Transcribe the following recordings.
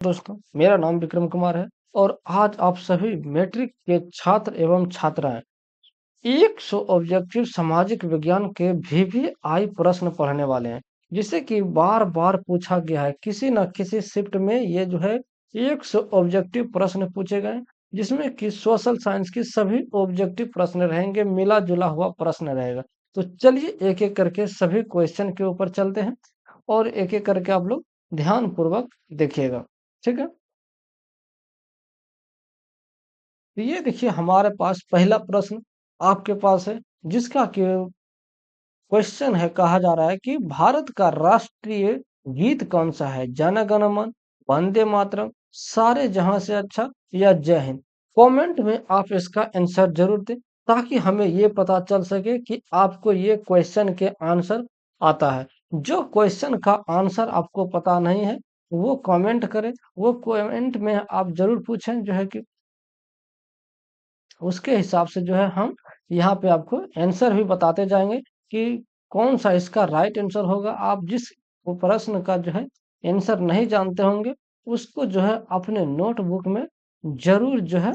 दोस्तों, मेरा नाम विक्रम कुमार है और आज आप सभी मैट्रिक के छात्र एवं छात्राएं 100 ऑब्जेक्टिव सामाजिक विज्ञान के वीवीआई प्रश्न पढ़ने वाले हैं, जिसे कि बार बार पूछा गया है। किसी न किसी शिफ्ट में ये जो है 100 ऑब्जेक्टिव प्रश्न पूछे गए, जिसमें कि सोशल साइंस की सभी ऑब्जेक्टिव प्रश्न रहेंगे, मिला जुला हुआ प्रश्न रहेगा। तो चलिए एक एक करके सभी क्वेश्चन के ऊपर चलते हैं और एक एक करके आप लोग ध्यान पूर्वक देखिएगा। ठीक है, तो ये देखिए हमारे पास पहला प्रश्न आपके पास है, जिसका कि क्वेश्चन है, कहा जा रहा है कि भारत का राष्ट्रीय गीत कौन सा है? जन गण मन, वंदे मातरम, सारे जहां से अच्छा या जय हिंद। कमेंट में आप इसका आंसर जरूर दें, ताकि हमें ये पता चल सके कि आपको ये क्वेश्चन के आंसर आता है। जो क्वेश्चन का आंसर आपको पता नहीं है, वो कमेंट करें। वो कमेंट में आप जरूर पूछें, जो है कि उसके हिसाब से जो है हम यहाँ पे आपको आंसर भी बताते जाएंगे कि कौन सा इसका राइट आंसर होगा। आप जिस वो प्रश्न का जो है आंसर नहीं जानते होंगे, उसको जो है अपने नोटबुक में जरूर जो है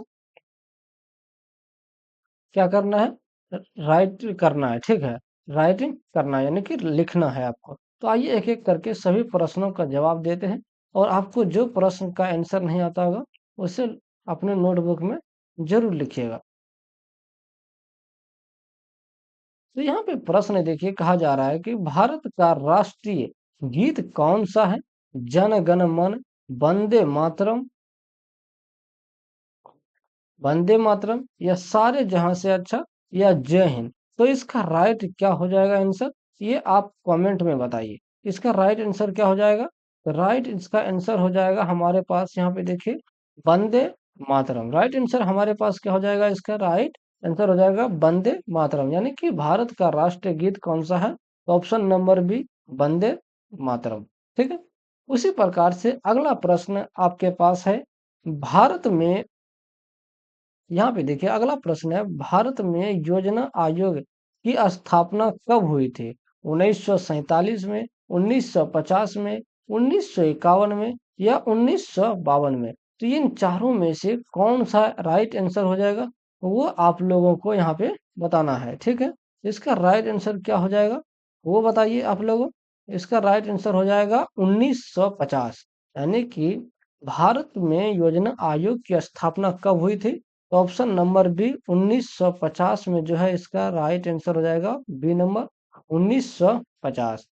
क्या करना है, राइट करना है। ठीक है, राइटिंग करना है, यानी कि लिखना है आपको। तो आइए एक एक करके सभी प्रश्नों का जवाब देते हैं, और आपको जो प्रश्न का आंसर नहीं आता होगा, उसे अपने नोटबुक में जरूर लिखिएगा। तो यहाँ पे प्रश्न देखिए, कहा जा रहा है कि भारत का राष्ट्रीय गीत कौन सा है? जन गण मन, वंदे मातरम, वंदे मातरम, या सारे जहां से अच्छा, या जय हिंद। तो इसका राइट क्या हो जाएगा आंसर, ये आप कमेंट में बताइए। इसका राइट आंसर क्या हो जाएगा? राइट इसका आंसर हो जाएगा हमारे पास, यहाँ पे देखिए, वंदे मातरम। राइट आंसर हमारे पास क्या हो जाएगा? इसका राइट आंसर हो जाएगा वंदे मातरम, यानी कि भारत का राष्ट्रीय गीत कौन सा है? तो option number B, Vande Mataram. ठीक है, उसी प्रकार से अगला प्रश्न आपके पास है। भारत में, यहाँ पे देखिए अगला प्रश्न है, भारत में योजना आयोग की स्थापना कब हुई थी? 1947 में, 1950 में, 1951 में, या 1952 में। तो इन चारों में से कौन सा राइट आंसर हो जाएगा, वो आप लोगों को यहाँ पे बताना है। ठीक है, इसका राइट आंसर क्या हो जाएगा, वो बताइए आप लोगों। इसका राइट आंसर हो जाएगा 1950, यानी कि भारत में योजना आयोग की स्थापना कब हुई थी? तो ऑप्शन नंबर बी, 1950 में जो है इसका राइट आंसर हो जाएगा बी नंबर, 1950।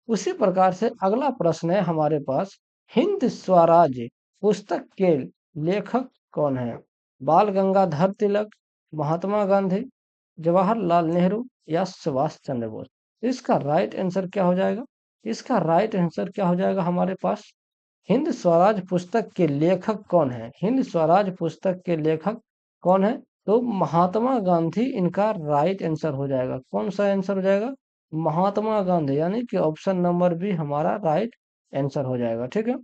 उसी प्रकार से अगला प्रश्न है हमारे पास, हिंद स्वराज पुस्तक के लेखक कौन है? बाल गंगाधर तिलक, महात्मा गांधी, जवाहरलाल नेहरू, या सुभाष चंद्र बोस। इसका राइट आंसर क्या हो जाएगा? इसका राइट आंसर क्या हो जाएगा हमारे पास? हिंद स्वराज पुस्तक के लेखक कौन है? हिंद स्वराज पुस्तक के लेखक कौन है? तो महात्मा गांधी इनका राइट आंसर हो जाएगा। कौन सा आंसर हो जाएगा? महात्मा गांधी, यानी कि ऑप्शन नंबर बी हमारा राइट आंसर हो जाएगा। ठीक है,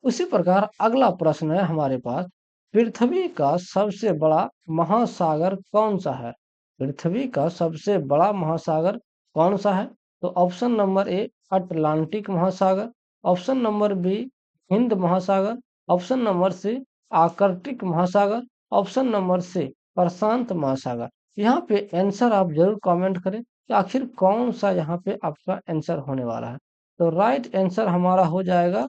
उसी प्रकार अगला प्रश्न है हमारे पास, पृथ्वी का सबसे बड़ा महासागर कौन सा है? पृथ्वी का सबसे बड़ा महासागर कौन सा है? तो ऑप्शन नंबर ए, अटलांटिक महासागर, ऑप्शन नंबर बी, हिंद महासागर, ऑप्शन नंबर सी, आर्कटिक महासागर, ऑप्शन नंबर सी, प्रशांत महासागर। यहाँ पे आंसर आप जरूर कमेंट करें कि आखिर कौन सा यहाँ पे आपका आंसर होने वाला है। तो राइट आंसर हमारा हो जाएगा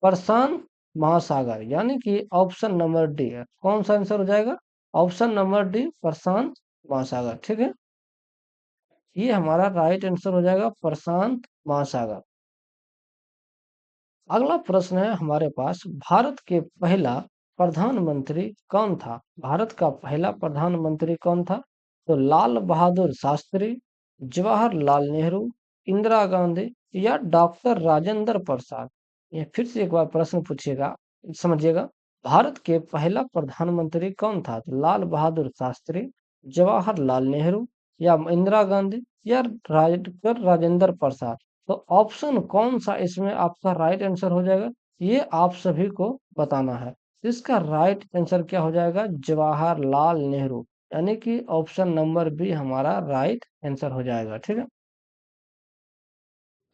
प्रशांत महासागर, यानी कि ऑप्शन नंबर डी है। कौन सा आंसर हो जाएगा? ऑप्शन नंबर डी, प्रशांत महासागर। ठीक है, ये हमारा राइट आंसर हो जाएगा, प्रशांत महासागर। अगला प्रश्न है हमारे पास, भारत के पहला प्रधानमंत्री कौन था? भारत का पहला प्रधानमंत्री कौन था? तो लाल बहादुर शास्त्री, जवाहरलाल नेहरू, इंदिरा गांधी, या डॉक्टर राजेंद्र प्रसाद। ये फिर से एक बार प्रश्न पूछिएगा, समझिएगा। भारत के पहला प्रधानमंत्री कौन था? तो लाल बहादुर शास्त्री, जवाहरलाल नेहरू, या इंदिरा गांधी, या डॉक्टर राजेंद्र प्रसाद। तो ऑप्शन कौन सा इसमें आपका राइट आंसर हो जाएगा, ये आप सभी को बताना है। इसका राइट आंसर क्या हो जाएगा? जवाहरलाल नेहरू, यानी कि ऑप्शन नंबर बी हमारा राइट आंसर हो जाएगा। ठीक है,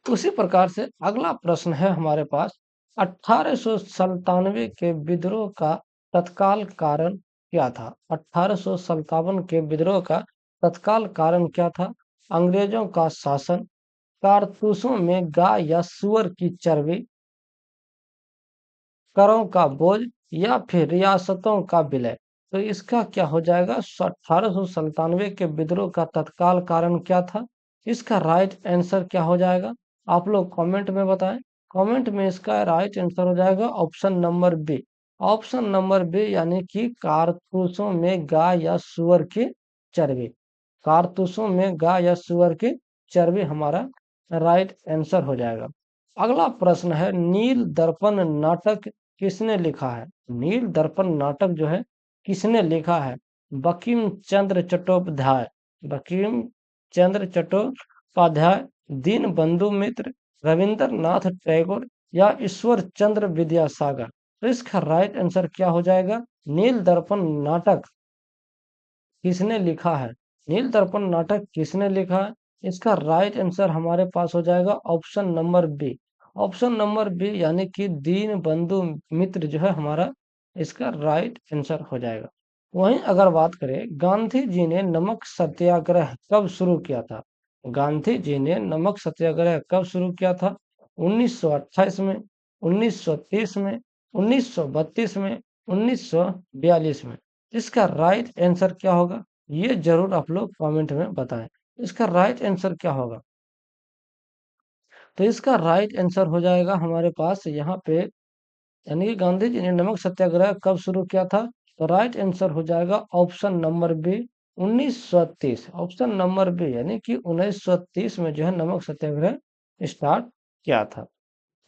उसी प्रकार से अगला प्रश्न है हमारे पास, 1897 के विद्रोह का तत्काल कारण क्या था? 1857 के विद्रोह का तत्काल कारण क्या था? अंग्रेजों का शासन, कारतूसों में गाय या सूअर की चर्बी, करों का बोझ या फिर रियासतों का विलय। तो इसका क्या हो जाएगा? 1897 के विद्रोह का तत्काल कारण क्या था? इसका राइट आंसर क्या हो जाएगा? आप लोग कमेंट में बताएं। कमेंट में इसका राइट आंसर हो जाएगा option number B. Option number B यानी कि कारतूसों में गाय या सूअर की चर्बी। कारतूसों में गाय या सूअर की चर्बी हमारा राइट आंसर हो जाएगा। अगला प्रश्न है, नील दर्पण नाटक किसने लिखा है? नील दर्पण नाटक जो है किसने लिखा है? बंकिम चंद्र चट्टोपाध्याय, बंकिम चंद्र चट्टोपाध्याय, दीन बंधु मित्र, रविंद्रनाथ टैगोर या ईश्वर चंद्र विद्यासागर। तो इसका राइट आंसर क्या हो जाएगा? नील दर्पण नाटक किसने लिखा है? नील दर्पण नाटक किसने लिखा है? इसका राइट आंसर हमारे पास हो जाएगा option number B. Option number B यानी कि दीन बंधु मित्र जो है हमारा इसका राइट आंसर हो जाएगा। वहीं अगर बात करें, गांधी जी ने नमक सत्याग्रह कब शुरू किया था? गांधी जी ने नमक सत्याग्रह कब शुरू किया था? 1928 में, 1930 में, 1932 में, 1942 में। इसका राइट आंसर क्या होगा? ये जरूर आप लोग कमेंट में बताएं। इसका राइट आंसर क्या होगा? तो इसका राइट आंसर हो जाएगा हमारे पास यहाँ पे, यानी कि गांधी जी ने नमक सत्याग्रह कब शुरू किया था? तो राइट आंसर हो जाएगा option number B, 1930। Option number B यानी कि 1930 में जो है नमक सत्याग्रह स्टार्ट किया था।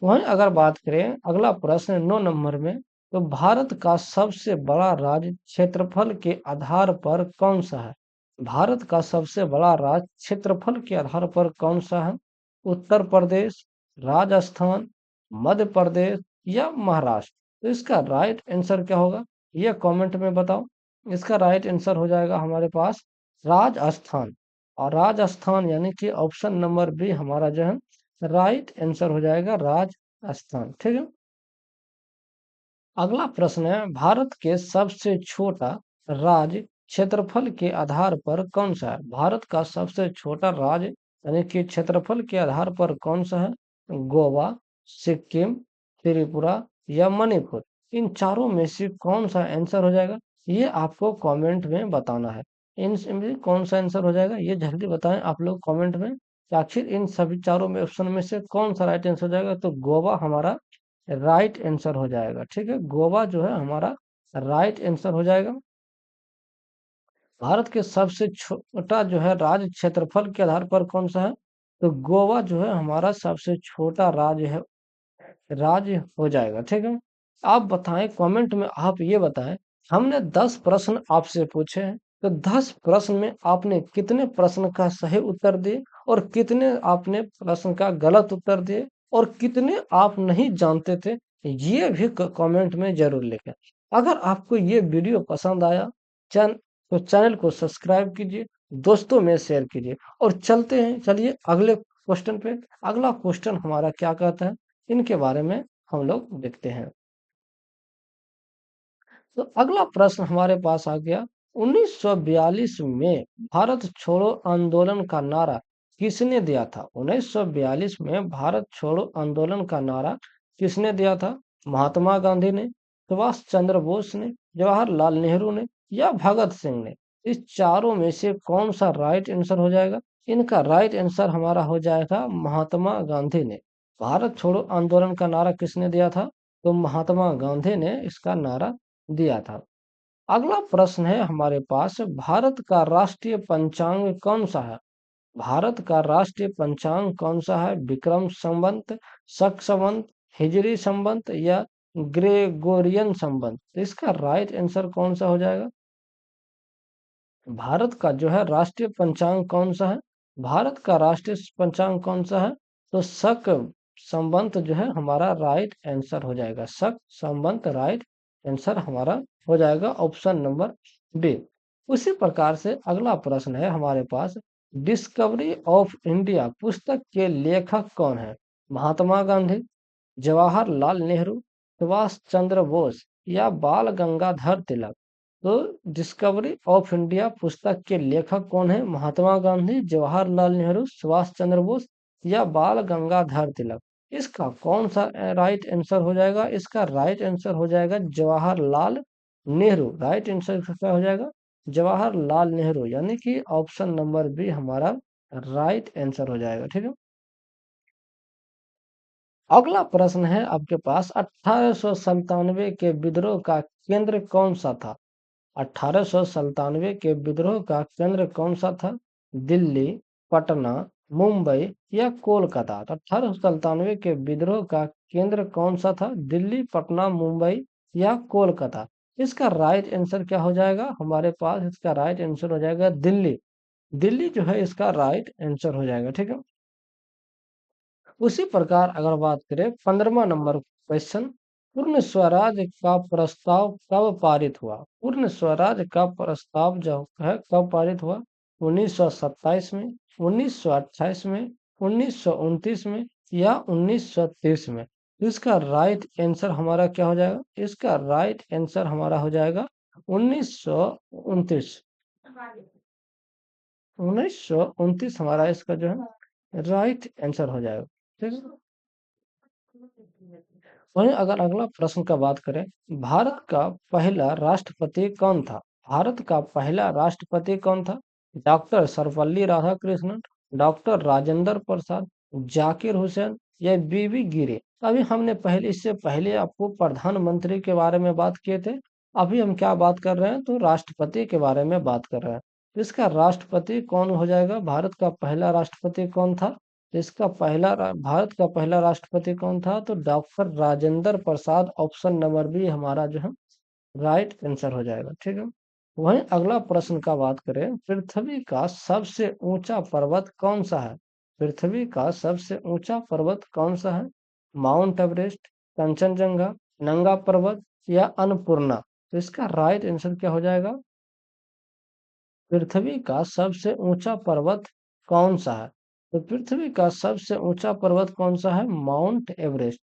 वहीं अगर बात करें अगला प्रश्न 9 नंबर में, तो भारत का सबसे बड़ा राज्य क्षेत्रफल के आधार पर कौन सा है? भारत का सबसे बड़ा राज्य क्षेत्रफल के आधार पर कौन सा है? उत्तर प्रदेश, राजस्थान, मध्य प्रदेश या महाराष्ट्र। तो इसका राइट आंसर क्या होगा? ये कमेंट में बताओ। इसका राइट आंसर हो जाएगा हमारे पास राजस्थान। और राजस्थान यानी कि ऑप्शन नंबर बी हमारा जो है राइट आंसर हो जाएगा राजस्थान। ठीक है। अगला प्रश्न है, भारत के सबसे छोटा राज्य क्षेत्रफल के आधार पर कौन सा है? भारत का सबसे छोटा राज्य यानी कि क्षेत्रफल के आधार पर कौन सा है? गोवा, सिक्किम, त्रिपुरा या मणिपुर। इन चारों में से कौन सा आंसर हो जाएगा? ये आपको कमेंट में बताना है। इनमें कौन सा आंसर हो जाएगा ये जल्दी बताएं आप लोग कमेंट में कि आखिर इन सभी चारों में ऑप्शन में से कौन सा राइट आंसर हो जाएगा। तो गोवा हमारा राइट आंसर हो जाएगा। ठीक है, गोवा जो है हमारा राइट आंसर हो जाएगा। भारत के सबसे छोटा जो है राज्य क्षेत्रफल के आधार पर कौन सा है? तो गोवा जो है हमारा सबसे छोटा राज्य है, राज्य हो जाएगा। ठीक है। आप बताएं कमेंट में, आप ये बताएं, हमने 10 प्रश्न आपसे पूछे हैं, तो 10 प्रश्न में आपने कितने प्रश्न का सही उत्तर दिए और कितने आपने प्रश्न का गलत उत्तर दिए और कितने आप नहीं जानते थे, ये भी कमेंट में जरूर लिखें। अगर आपको ये वीडियो पसंद आया चैन तो चैनल को सब्सक्राइब कीजिए, दोस्तों में शेयर कीजिए। और चलते हैं, चलिए अगले क्वेश्चन पे। अगला क्वेश्चन हमारा क्या कहता है इनके बारे में हम लोग देखते हैं। तो अगला प्रश्न हमारे पास आ गया, 1942 में भारत छोड़ो आंदोलन का नारा किसने दिया था? 1942 में भारत छोड़ो आंदोलन का नारा किसने दिया था? महात्मा गांधी ने, सुभाष चंद्र बोस ने, जवाहरलाल नेहरू ने या भगत सिंह ने। इस चारों में से कौन सा राइट आंसर हो जाएगा? इनका राइट आंसर हमारा हो जाएगा महात्मा गांधी ने। भारत छोड़ो आंदोलन का नारा किसने दिया था? तो महात्मा गांधी ने इसका नारा दिया था। अगला प्रश्न है हमारे पास, भारत का राष्ट्रीय पंचांग कौन सा है? भारत का राष्ट्रीय पंचांग कौन सा है? विक्रम संवत, शक संवत, हिजरी संवत या ग्रेगोरियन संवत। तो इसका राइट आंसर कौन सा हो जाएगा? भारत का जो है राष्ट्रीय पंचांग कौन सा है? भारत का राष्ट्रीय पंचांग कौन सा है? तो शक संवत जो है हमारा राइट आंसर हो जाएगा। शक संवत राइट आंसर हमारा हो जाएगा ऑप्शन नंबर बी। उसी प्रकार से अगला प्रश्न है हमारे पास, डिस्कवरी ऑफ इंडिया पुस्तक के लेखक कौन है? महात्मा गांधी, जवाहरलाल नेहरू, सुभाष चंद्र बोस या बाल गंगाधर तिलक? तो डिस्कवरी ऑफ इंडिया पुस्तक के लेखक कौन है? महात्मा गांधी, जवाहरलाल नेहरू, सुभाष चंद्र बोस या बाल गंगाधर तिलक? इसका कौन सा राइट आंसर हो जाएगा? इसका राइट आंसर हो जाएगा जवाहरलाल नेहरू। राइट आंसर क्या हो जाएगा? जवाहरलाल नेहरू, यानी कि ऑप्शन नंबर बी हमारा राइट आंसर हो जाएगा। ठीक है। अगला प्रश्न है आपके पास, 1897 के विद्रोह का केंद्र कौन सा था? 1897 के विद्रोह का केंद्र कौन सा था? दिल्ली, पटना, मुंबई या कोलकाता? तो 1897 के विद्रोह का केंद्र कौन सा था? दिल्ली, पटना, मुंबई या कोलकाता? इसका राइट आंसर क्या हो जाएगा हमारे पास? इसका राइट आंसर हो जाएगा दिल्ली। दिल्ली जो है इसका राइट आंसर हो जाएगा। ठीक है। उसी प्रकार अगर बात करें 15वां नंबर क्वेश्चन, पूर्ण स्वराज का प्रस्ताव कब पारित हुआ? पूर्ण स्वराज का प्रस्ताव जो है कब पारित हुआ? 1927 में, 1928 में, 1929 में या 1930 में? तो इसका राइट आंसर हमारा क्या हो जाएगा? इसका राइट आंसर हमारा हो जाएगा 1929। 1929 हमारा इसका जो है राइट आंसर हो जाएगा। ठीक है। वहीं अगर अगला प्रश्न का बात करें, भारत का पहला राष्ट्रपति कौन था? भारत का पहला राष्ट्रपति कौन था? डॉक्टर सर्वपल्ली राधाकृष्णन, डॉक्टर राजेंद्र प्रसाद, जाकिर हुसैन या बीबी गिरी? अभी हमने पहले, इससे पहले आपको प्रधानमंत्री के बारे में बात किए थे। अभी हम क्या बात कर रहे हैं? तो राष्ट्रपति के बारे में बात कर रहे हैं। इसका राष्ट्रपति कौन हो जाएगा? भारत का पहला राष्ट्रपति कौन था? इसका भारत का पहला राष्ट्रपति कौन था? तो doctor Rajendra Prasad. Option number B हमारा जो है राइट आंसर हो जाएगा। ठीक है। वहीं अगला प्रश्न का बात करें, पृथ्वी का सबसे ऊंचा पर्वत कौन सा है? पृथ्वी का सबसे ऊंचा पर्वत कौन सा है? माउंट एवरेस्ट, कंचनजंगा, नंगा पर्वत या अन्नपूर्णा? तो इसका राइट आंसर क्या हो जाएगा? पृथ्वी का सबसे ऊंचा पर्वत कौन सा है? तो पृथ्वी का सबसे ऊंचा पर्वत कौन सा है? Mount Everest.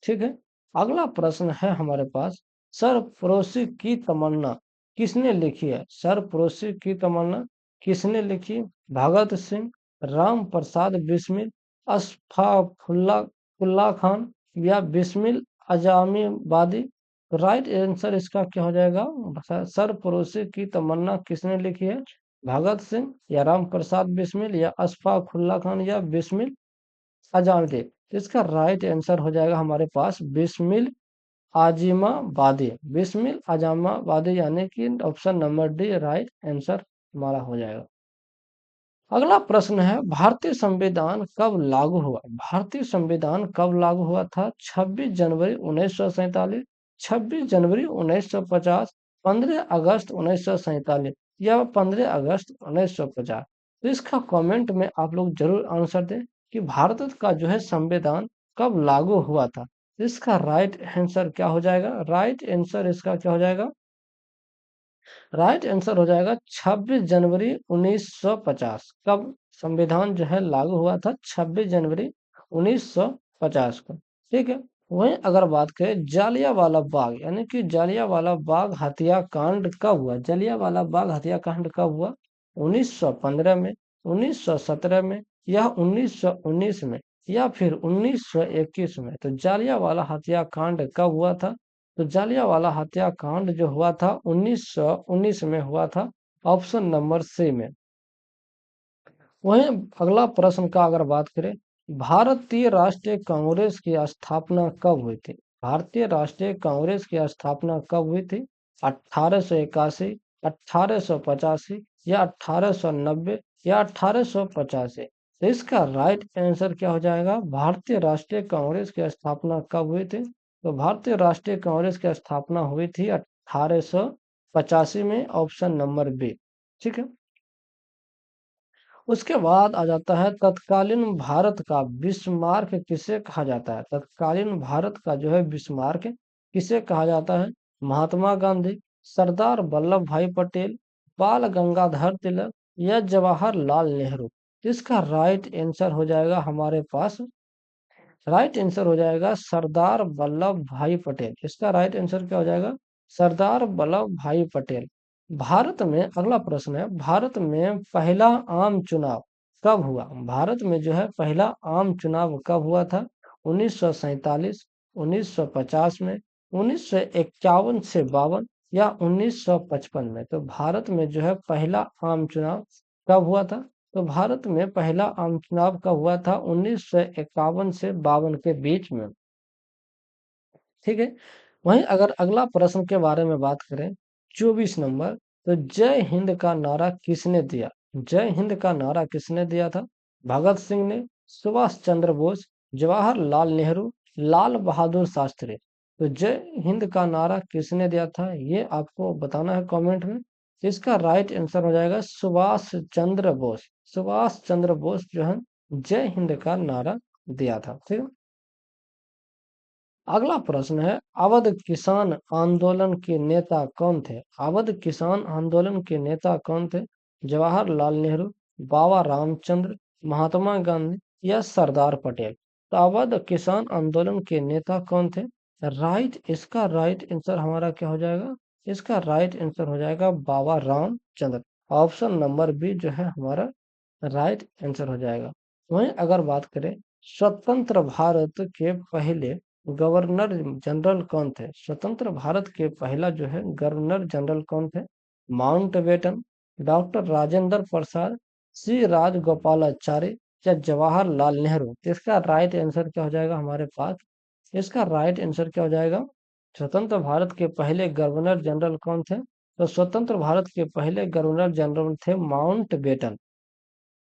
ठीक है। अगला प्रश्न है हमारे पास, सरफरोशी की तमन्ना किसने लिखी है? सरफरोशी की तमन्ना किसने लिखी? भगत सिंह, राम प्रसाद बिस्मिल, अशफाकुल्ला खान या बिस्मिल आजमीबादी? राइट आंसर इसका क्या हो जाएगा? सरफरोशी की तमन्ना किसने लिखी है? भगत सिंह या राम प्रसाद बिस्मिल या अशफाकुल्ला खान या बिस्मिल आजमीबादी? तो इसका राइट आंसर हो जाएगा हमारे पास बिस्मिल आजिमाबादी। बिस्मिल आजमाबादी, यानी कि option number D right answer हमारा हो जाएगा। अगला प्रश्न है, भारतीय संविधान कब लागू हुआ? भारतीय संविधान कब लागू हुआ था? 26 जनवरी 1947, 26 जनवरी 1950, 15 अगस्त 1947 या 15 अगस्त 1950? तो इसका कमेंट में आप लोग जरूर आंसर दें कि भारत का जो है संविधान कब लागू हुआ था। इसका राइट आंसर क्या हो जाएगा? राइट आंसर इसका क्या हो जाएगा? राइट आंसर हो जाएगा 26 जनवरी 1950। कब संविधान जो है लागू हुआ था? 26 जनवरी 1950 को। ठीक है। वहीं अगर बात करें जालियांवाला बाग, यानी कि जालियांवाला बाग हत्याकांड कब हुआ? जालियांवाला बाग हत्याकांड कब हुआ? 1915 में, 1917 में या 1919 में या फिर 1921 में? तो जालियांवाला हत्याकांड कब हुआ था? तो जालियांवाला हत्याकांड जो हुआ था 1919 में हुआ था। ऑप्शन नंबर सी में। वहीं अगला प्रश्न का अगर बात करें, भारतीय राष्ट्रीय कांग्रेस की स्थापना कब हुई थी? भारतीय राष्ट्रीय कांग्रेस की स्थापना कब हुई थी? 1881, 1885 या 1890 या 1885? तो इसका राइट आंसर क्या हो जाएगा? भारतीय राष्ट्रीय कांग्रेस की स्थापना कब हुई थी? तो भारतीय राष्ट्रीय कांग्रेस की स्थापना हुई थी 1885 में। Option number B. ठीक है। उसके बाद आ जाता है, तत्कालीन भारत का बिस्मार्क किसे कहा जाता है? तत्कालीन भारत का जो है बिस्मार्क किसे कहा जाता है? महात्मा गांधी, सरदार वल्लभ भाई पटेल, बाल गंगाधर तिलक या जवाहरलाल नेहरू? इसका राइट आंसर हो जाएगा हमारे पास राइट आंसर हो जाएगा सरदार वल्लभ भाई पटेल। इसका राइट आंसर क्या हो जाएगा? सरदार वल्लभ भाई पटेल। भारत में अगला प्रश्न है, भारत में पहला आम चुनाव कब हुआ? भारत में जो है पहला आम चुनाव कब हुआ था? 1947, 1950 में, 1951 से 52 या 1955 में? तो भारत में जो है पहला आम चुनाव कब हुआ था? तो भारत में पहला आम चुनाव कब हुआ था? 1951 से 52 के बीच में। ठीक है। वहीं अगर अगला प्रश्न के बारे में बात करें, 24 नंबर, तो जय हिंद का नारा किसने दिया? जय हिंद का नारा किसने दिया था? भगत सिंह ने, सुभाष चंद्र बोस, जवाहरलाल नेहरू, लाल बहादुर शास्त्री। तो जय हिंद का नारा किसने दिया था, ये आपको बताना है कमेंट में। इसका राइट आंसर हो जाएगा सुभाष चंद्र बोस। सुभाष चंद्र बोस जो है जय हिंद का नारा दिया था। ठीक है। अगला प्रश्न है, अवध किसान आंदोलन के नेता कौन थे? अवध किसान आंदोलन के नेता कौन थे? जवाहरलाल नेहरू, बाबा रामचंद्र, महात्मा गांधी या सरदार पटेल? तो अवध किसान आंदोलन के नेता कौन थे? इसका राइट आंसर हमारा क्या हो जाएगा? इसका राइट आंसर हो जाएगा बाबा रामचंद्र। ऑप्शन नंबर बी जो है हमारा राइट आंसर हो जाएगा। वहीं अगर बात करें, स्वतंत्र भारत के पहले गवर्नर जनरल कौन थे? स्वतंत्र भारत के पहला जो है गवर्नर जनरल कौन थे? माउंटबेटन, डॉक्टर राजेंद्र प्रसाद, श्री राजगोपालाचारी या जवाहरलाल नेहरू? इसका राइट आंसर क्या हो जाएगा हमारे पास? इसका राइट आंसर क्या हो जाएगा? स्वतंत्र भारत के पहले गवर्नर जनरल कौन थे? तो स्वतंत्र भारत के पहले गवर्नर जनरल थे Mountbatten.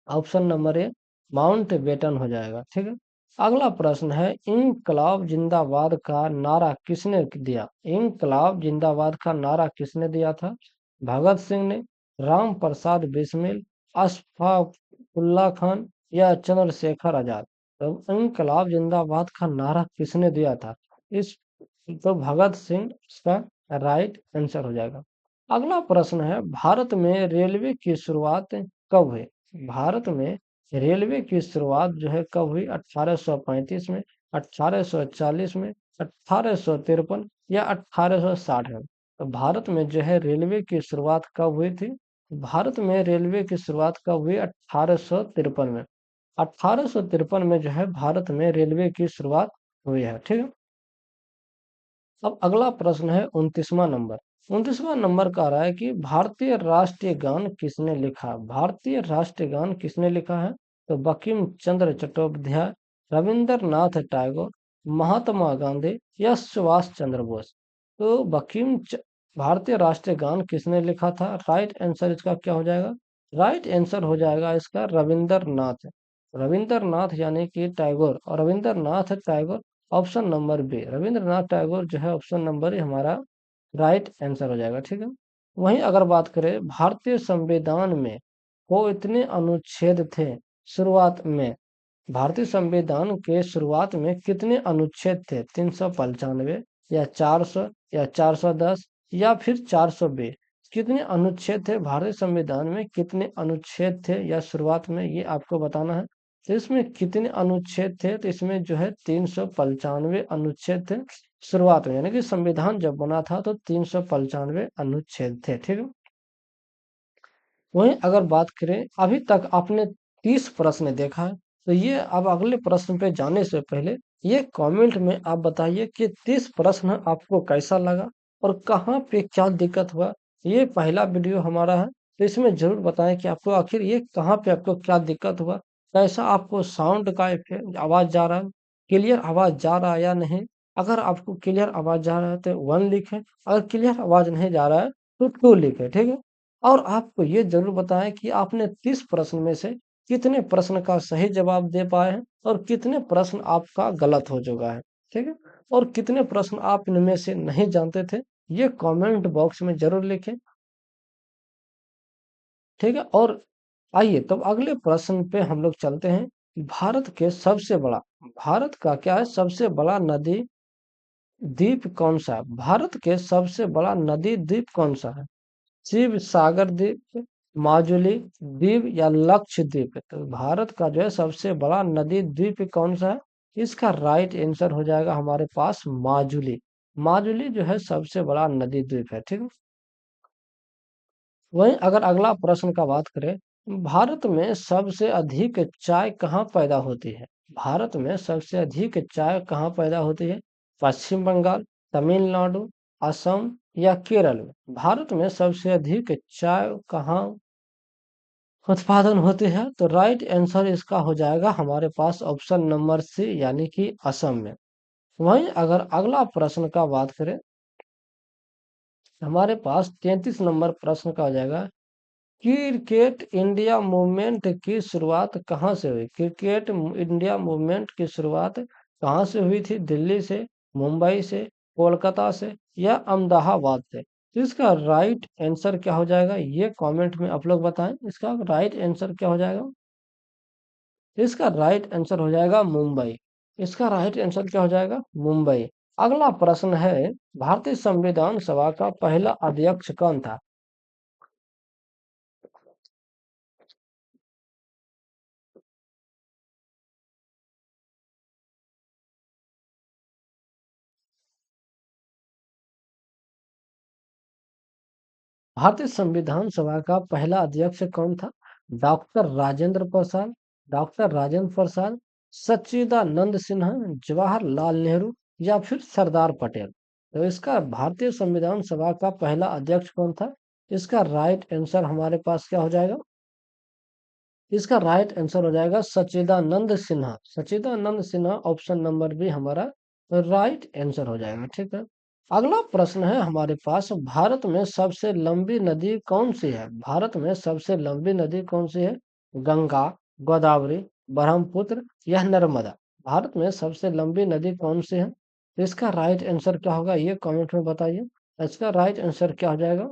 Option number A Mountbatten हो जाएगा। ठीक है। अगला प्रश्न है, इंकलाब जिंदाबाद का नारा किसने दिया? इंकलाब जिंदाबाद का नारा किसने दिया था? भगत सिंह ने, राम प्रसाद बिस्मिल, अशफाकुल्ला खान या चंद्रशेखर आजाद? तो इंकलाब जिंदाबाद का नारा किसने दिया था? इस तो भगत सिंह इसका राइट आंसर हो जाएगा। अगला प्रश्न है, भारत में रेलवे की शुरुआत कब हुई? भारत में रेलवे की शुरुआत जो है कब हुई? 1835 में, 1840 में, 1853 या 1860 में? तो भारत में जो है रेलवे की शुरुआत कब हुई थी? भारत में रेलवे की शुरुआत कब हुई? 1853 में। 1853 में जो है भारत में रेलवे की शुरुआत हुई है। ठीक है। अब अगला प्रश्न है 29वां नंबर। 29वां नंबर का रहा है कि भारतीय राष्ट्रीय गान किसने लिखा? भारतीय राष्ट्रीय गान किसने लिखा है? तो बंकिम चंद्र चट्टोपाध्याय, रविंद्रनाथ टैगोर, महात्मा गांधी या सुभाष चंद्र बोस? तो भारतीय राष्ट्रीय गान किसने लिखा था? राइट आंसर इसका क्या हो जाएगा? राइट आंसर हो जाएगा इसका रविंद्रनाथ। रविंद्रनाथ यानी कि टैगोर, और Rabindranath Tagore option number B, Rabindranath Tagore जो है ऑप्शन नंबर ए हमारा राइट आंसर हो जाएगा। ठीक है। वहीं अगर बात करें, भारतीय संविधान में वो इतने अनुच्छेद थे शुरुआत में? भारतीय संविधान के शुरुआत में कितने अनुच्छेद थे? 395 या 400 या 410 या फिर 420? कितने अनुच्छेद थे भारतीय संविधान में? कितने अनुच्छेद थे या शुरुआत में, ये आपको बताना है। तो इसमें कितने अनुच्छेद थे? तो इसमें जो है 395 अनुच्छेद थे शुरुआत में, यानी कि संविधान जब बना था तो 395 अनुच्छेद थे। ठीक है। वहीं अगर बात करें, अभी तक आपने 30 प्रश्न देखा है, तो ये अब अगले प्रश्न पे जाने से पहले ये कमेंट में आप बताइए कि 30 प्रश्न आपको कैसा लगा और कहाँ पे क्या दिक्कत हुआ। ये पहला वीडियो हमारा है, तो इसमें जरूर बताएं कि आपको आखिर ये कहाँ पे आपको क्या दिक्कत हुआ, कैसा आपको साउंड का इफेक्ट आवाज जा रहा है, क्लियर आवाज जा रहा है या नहीं। अगर आपको क्लियर आवाज जा रहा है तो 1 लिखें, अगर क्लियर आवाज नहीं जा रहा है तो 2 लिखें। ठीक है। और आपको ये ज़रूर बताएँ कि आपने 30 प्रश्न में से कितने प्रश्न का सही जवाब दे पाए हैं और कितने प्रश्न आपका गलत हो चुका है, ठीक है? और कितने प्रश्न आप इनमें से नहीं जानते थे, ये कमेंट बॉक्स में ज़रूर लिखें, ठीक है? और आइए तब अगले प्रश्न पे हम लोग चलते हैं। भारत का क्या है, सबसे बड़ा नदी द्वीप कौन-सा है? भारत के सबसे बड़ा नदी द्वीप कौन-सा है? शिव सागर द्वीप, माजुली द्वीप या लक्षद्वीप? तो भारत का जो है सबसे बड़ा नदी द्वीप कौन सा है? इसका राइट आंसर हो जाएगा हमारे पास माजुली। माजुली जो है सबसे बड़ा नदी द्वीप है, ठीक है। वहीं अगर अगला प्रश्न का बात करें, भारत में सबसे अधिक चाय कहाँ पैदा होती है? भारत में सबसे अधिक चाय कहाँ पैदा होती है? पश्चिम बंगाल, तमिलनाडु, असम या केरल में? भारत में सबसे अधिक चाय कहाँ उत्पादन होते हैं? तो राइट आंसर इसका हो जाएगा हमारे पास ऑप्शन नंबर सी, यानी कि असम में। वहीं अगर अगला प्रश्न का बात करें, हमारे पास 33 नंबर प्रश्न का हो जाएगा, क्रिकेट इंडिया मूवमेंट की शुरुआत कहाँ से हुई? क्रिकेट इंडिया मूवमेंट की शुरुआत कहाँ से हुई थी? दिल्ली से, मुंबई से, कोलकाता से या अहमदाबाद से? तो इसका राइट आंसर क्या हो जाएगा, ये कमेंट में आप लोग बताएं। इसका राइट आंसर क्या हो जाएगा? इसका राइट आंसर हो जाएगा मुंबई। इसका राइट आंसर क्या हो जाएगा? मुंबई। अगला प्रश्न है, भारतीय संविधान सभा का पहला अध्यक्ष कौन था? भारतीय संविधान सभा का पहला अध्यक्ष कौन था? डॉक्टर राजेंद्र प्रसाद, डॉक्टर राजेंद्र प्रसाद, सच्चिदानंद सिन्हा, जवाहरलाल नेहरू या फिर सरदार पटेल? तो इसका भारतीय संविधान सभा का पहला अध्यक्ष कौन था? इसका राइट आंसर हमारे पास क्या हो जाएगा? इसका राइट आंसर हो जाएगा सच्चिदानंद सिन्हा। सच्चिदानंद सिन्हा ऑप्शन नंबर बी हमारा राइट आंसर हो जाएगा, ठीक है। अगला प्रश्न है हमारे पास, भारत में सबसे लंबी नदी कौन सी है? भारत में सबसे लंबी नदी कौन सी है? गंगा, गोदावरी, ब्रह्मपुत्र या नर्मदा? भारत में सबसे लंबी नदी कौन सी है? इसका राइट आंसर क्या होगा, ये कमेंट में बताइए। इसका राइट आंसर क्या हो जाएगा?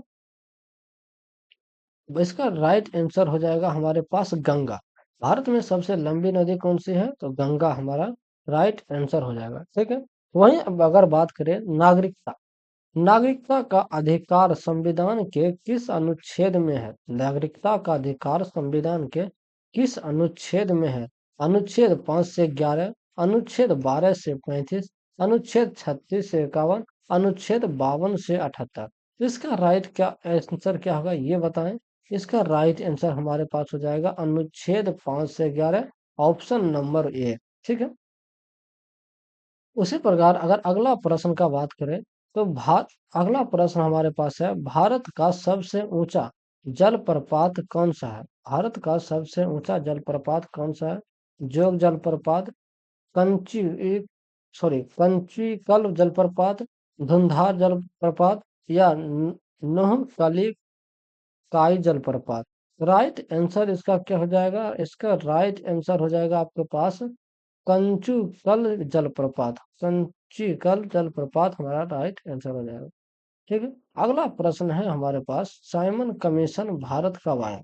इसका राइट आंसर हो जाएगा हमारे पास गंगा। भारत में सबसे लंबी नदी कौन सी है? तो गंगा हमारा राइट आंसर हो जाएगा, ठीक है। वहीं अब अगर बात करें नागरिकता, नागरिकता का अधिकार संविधान के किस अनुच्छेद में है? नागरिकता का अधिकार संविधान के किस अनुच्छेद में है? अनुच्छेद 5 से 11, अनुच्छेद 12 से 35, अनुच्छेद 36 से 51, अनुच्छेद 52 से 78? इसका राइट क्या आंसर क्या होगा, ये बताएं। इसका राइट आंसर हमारे पास हो जाएगा अनुच्छेद 5 से 11, ऑप्शन नंबर ए, ठीक है। उसी प्रकार अगर अगला प्रश्न का बात करें, तो अगला प्रश्न हमारे पास है, भारत का सबसे ऊंचा जलप्रपात कौन सा है? भारत का सबसे ऊंचा जलप्रपात कौन सा है? जोग जलप्रपात, कंची कंचीकल जलप्रपात, धुंधार जलप्रपात या नोहकली काई जलप्रपात? राइट आंसर इसका क्या हो जाएगा? इसका राइट आंसर हो जाएगा आपके पास कंचुकल जलप्रपात। कंचीकल जलप्रपात हमारा राइट आंसर हो जाएगा, ठीक है। अगला प्रश्न है हमारे पास, साइमन कमीशन भारत कब आया?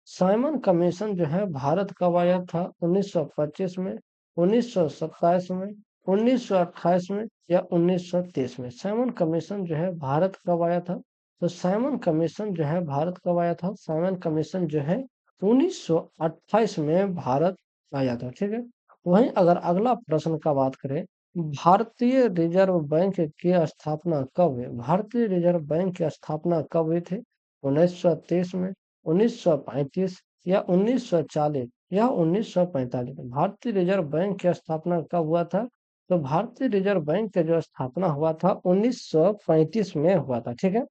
साइमन कमीशन जो है भारत कब आया था? 1925 में, 1927 में, 1928 में या 1930 में? साइमन कमीशन जो है भारत कब आया था? तो साइमन कमीशन जो है भारत कब आया था? साइमन कमीशन जो है 1928 में भारत आया था, ठीक है। वहीं अगर अगला प्रश्न का बात करें, भारतीय रिजर्व बैंक की स्थापना कब हुई? भारतीय रिजर्व बैंक की स्थापना कब हुई थी? 1930 में, 1935 या 1940 या 1945? भारतीय रिजर्व बैंक की स्थापना कब हुआ था? तो भारतीय रिजर्व बैंक का जो स्थापना हुआ था 1935 में हुआ था, ठीक है।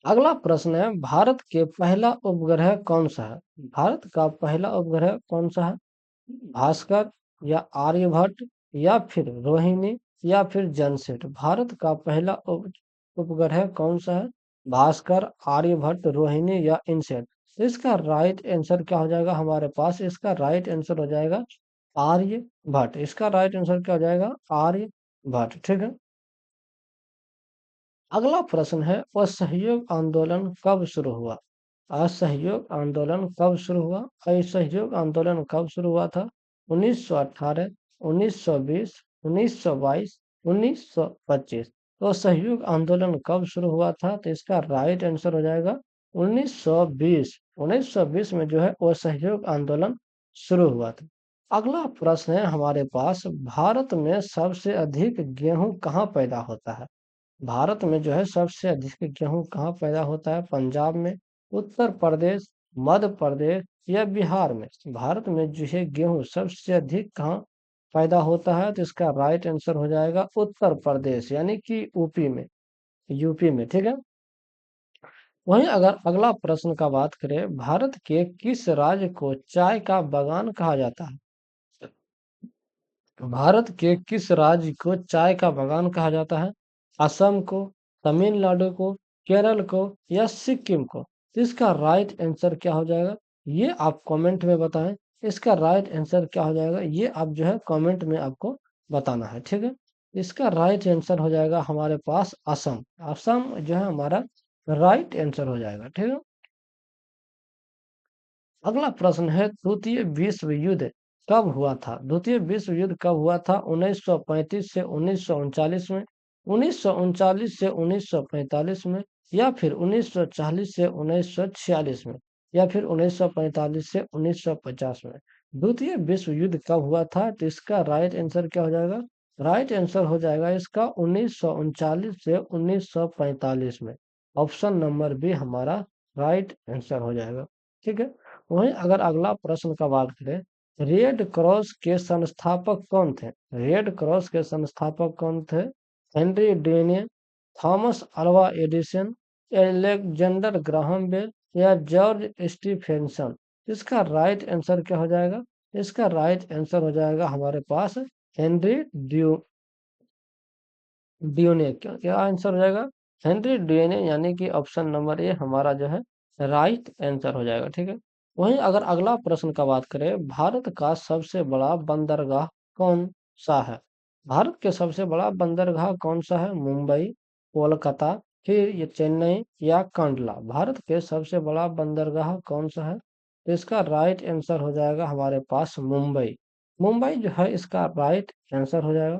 अगला प्रश्न है, भारत के पहला उपग्रह कौन सा है? भारत का पहला उपग्रह कौन सा है? भास्कर या आर्यभट्ट या फिर रोहिणी या फिर जनसेट? भारत का पहला उपग्रह कौन सा है? भास्कर, आर्यभट्ट, रोहिणी या इनसेट? इसका राइट आंसर क्या हो जाएगा हमारे पास? इसका राइट आंसर हो जाएगा आर्यभट्ट। इसका राइट आंसर क्या हो जाएगा? आर्यभट्ट, ठीक है। अगला प्रश्न है, असहयोग आंदोलन कब शुरू हुआ? असहयोग आंदोलन कब शुरू हुआ? असहयोग आंदोलन कब शुरू हुआ था? 1918, 1920, 1922, 1925? तो असहयोग आंदोलन कब शुरू हुआ था? तो इसका राइट आंसर हो जाएगा 1920। 1920 में जो है असहयोग आंदोलन शुरू हुआ था। अगला प्रश्न है हमारे पास, भारत में सबसे अधिक गेहूं कहाँ पैदा होता है? भारत में जो है सबसे अधिक गेहूं कहाँ पैदा होता है? पंजाब में, उत्तर प्रदेश, मध्य प्रदेश या बिहार में? भारत में जो है गेहूं सबसे अधिक कहाँ पैदा होता है? तो इसका राइट आंसर हो जाएगा उत्तर प्रदेश, यानी कि यूपी में, यूपी में, ठीक है। वहीं अगर अगला प्रश्न का बात करें, भारत के किस राज्य को चाय का बागान कहा जाता है? भारत के किस राज्य को चाय का बागान कहा जाता है? असम को, तमिलनाडु को, केरल को या सिक्किम को? तो इसका राइट आंसर क्या हो जाएगा, ये आप कमेंट में बताएं। इसका राइट आंसर क्या हो जाएगा, ये आप जो है कमेंट में आपको बताना है, ठीक है। इसका राइट आंसर हो जाएगा हमारे पास असम। असम जो है हमारा राइट आंसर हो जाएगा, ठीक है। अगला प्रश्न है, द्वितीय विश्व युद्ध कब हुआ था? द्वितीय विश्व युद्ध कब हुआ था? 1935 से 1939 में, 1939 से 1945 में, या फिर 1940 से 1946 में, या फिर 1945 से 1950 में? द्वितीय विश्व युद्ध कब हुआ था? तो इसका राइट आंसर क्या हो जाएगा? राइट आंसर हो जाएगा इसका 1939 से 1945 में। ऑप्शन नंबर बी हमारा राइट आंसर हो जाएगा, ठीक है। वहीं अगर अगला प्रश्न का बात करें, रेड क्रॉस के संस्थापक कौन थे? रेड क्रॉस के संस्थापक कौन थे? Henry Daniel, Thomas Alva Edison, Alexander Graham Bell या जॉर्ज स्टीफेंसन? इसका राइट आंसर क्या हो जाएगा? इसका राइट आंसर हो जाएगा हमारे पास हेनरी ड्यूने। क्या आंसर हो जाएगा? हेनरी ड्यूने, यानी कि ऑप्शन नंबर ए हमारा जो है राइट आंसर हो जाएगा, ठीक है। वहीं अगर अगला प्रश्न का बात करें, भारत का सबसे बड़ा बंदरगाह कौन सा है? भारत के सबसे बड़ा बंदरगाह कौन सा है? मुंबई, कोलकाता, फिर ये चेन्नई या कांडला? भारत के सबसे बड़ा बंदरगाह कौन सा है? तो इसका राइट आंसर हो जाएगा हमारे पास मुंबई। मुंबई जो है इसका राइट आंसर हो जाएगा।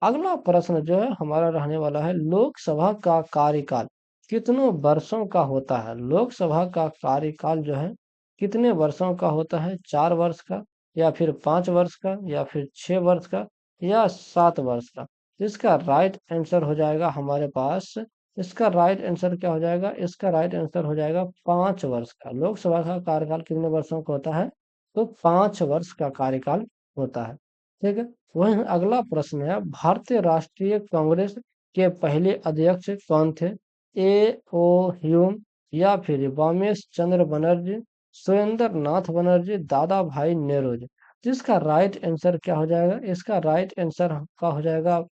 अगला प्रश्न जो है हमारा रहने वाला है, लोकसभा का कार्यकाल कितनों वर्षों का होता है? लोकसभा का कार्यकाल जो है कितने वर्षों का होता है? 4 वर्ष का, या फिर 5 वर्ष का, या फिर 6 वर्ष का, या 7 वर्ष का? इसका राइट आंसर हो जाएगा हमारे पास, इसका राइट आंसर क्या हो जाएगा? इसका राइट आंसर हो जाएगा 5 वर्ष का। लोकसभा का कार्यकाल कितने वर्षों का होता है? तो 5 वर्ष का कार्यकाल होता है, ठीक है। वहीं अगला प्रश्न है, भारतीय राष्ट्रीय कांग्रेस के पहले अध्यक्ष कौन थे? ए ओ ह्यूम, या फिर बामेश चंद्र बनर्जी, सुरेंद्र नाथ बनर्जी, दादा भाई नेहरू? जिसका राइट आंसर क्या हो जाएगा? इसका राइट आंसर का हो जाएगा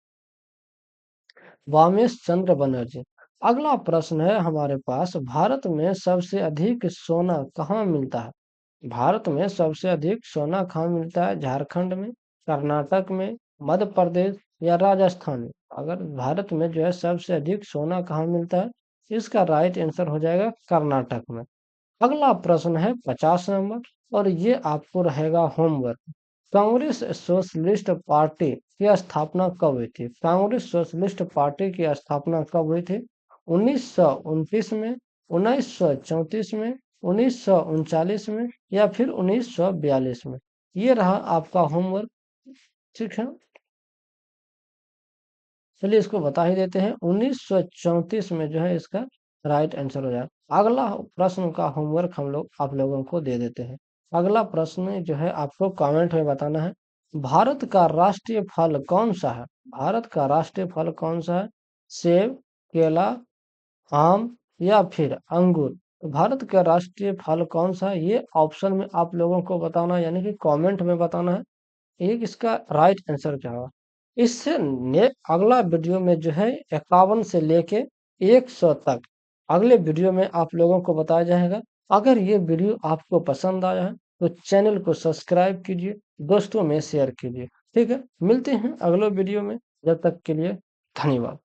वामेश चंद्र बनर्जी। अगला प्रश्न है हमारे पास, भारत में सबसे अधिक सोना कहाँ मिलता है? भारत में सबसे अधिक सोना कहाँ मिलता है? झारखंड में, कर्नाटक में, मध्य प्रदेश या राजस्थान में? अगर भारत में जो है सबसे अधिक सोना कहाँ मिलता है, इसका राइट आंसर हो जाएगा कर्नाटक में। अगला प्रश्न है 50 नंबर, और ये आपको रहेगा होमवर्क। कांग्रेस सोशलिस्ट पार्टी की स्थापना कब हुई थी? कांग्रेस सोशलिस्ट पार्टी की स्थापना कब हुई थी? 1929 में, 1934 में, 1939 में, या फिर 1942 में? ये रहा आपका होमवर्क, ठीक है। चलिए इसको बता ही देते हैं, 1934 में जो है इसका राइट आंसर हो जाएगा। अगला प्रश्न का होमवर्क हम लोग आप लोगों को दे देते हैं। अगला प्रश्न जो है आपको कमेंट में बताना है, भारत का राष्ट्रीय फल कौन सा है? भारत का राष्ट्रीय फल कौन सा है? सेब, केला, आम या फिर अंगूर? तो भारत का राष्ट्रीय फल कौन सा है, ये ऑप्शन में आप लोगों को बताना है, यानी कि कमेंट में बताना है एक इसका राइट आंसर क्या होगा। इससे अगला वीडियो में जो है 51 से लेके 100 तक अगले वीडियो में आप लोगों को बताया जाएगा। अगर ये वीडियो आपको पसंद आया है तो चैनल को सब्सक्राइब कीजिए, दोस्तों में शेयर कीजिए, ठीक है। मिलते हैं अगले वीडियो में, जब तक के लिए धन्यवाद।